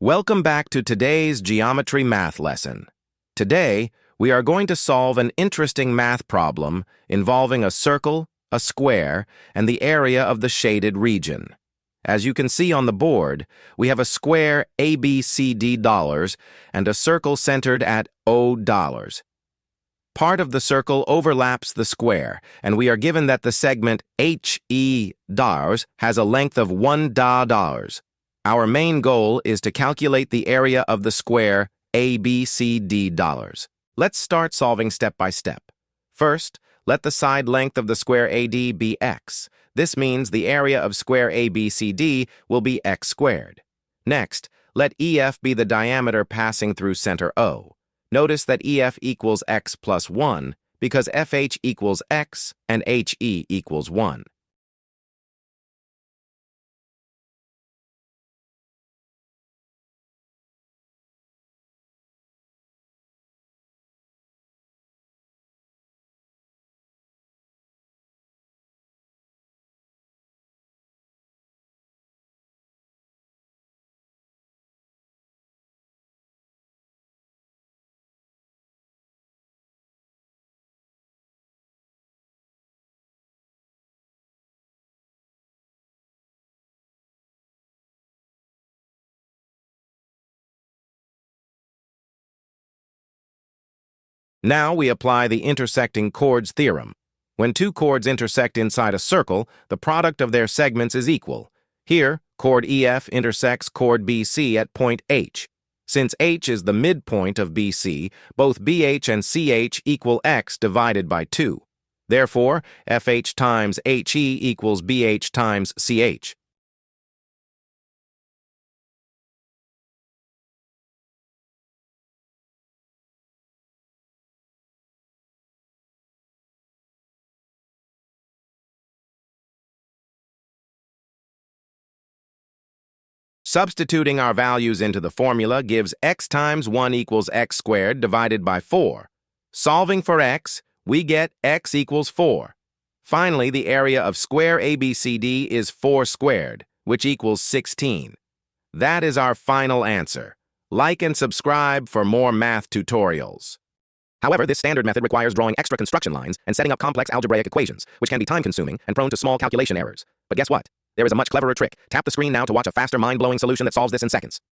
Welcome back to today's geometry math lesson. Today, we are going to solve an interesting math problem involving a circle, a square, and the area of the shaded region. As you can see on the board, we have a square ABCD and a circle centered at O. Part of the circle overlaps the square, and we are given that the segment HE has a length of 1 DA. Our main goal is to calculate the area of the square ABCD. Let's start solving step by step. First, let the side length of the square AD be x. This means the area of square ABCD will be x squared. Next, let EF be the diameter passing through center O. Notice that EF equals x plus 1 because FH equals x and HE equals 1. Now we apply the intersecting chords theorem. When two chords intersect inside a circle, the product of their segments is equal. Here, chord EF intersects chord BC at point H. Since H is the midpoint of BC, both BH and CH equal x divided by 2. Therefore, FH times HE equals BH times CH. Substituting our values into the formula gives x times 1 equals x squared divided by 4. Solving for x, we get x equals 4. Finally, the area of square ABCD is 4 squared, which equals 16. That is our final answer. Like and subscribe for more math tutorials. However, this standard method requires drawing extra construction lines and setting up complex algebraic equations, which can be time-consuming and prone to small calculation errors. But guess what? There is a much cleverer trick. Tap the screen now to watch a faster, mind-blowing solution that solves this in seconds.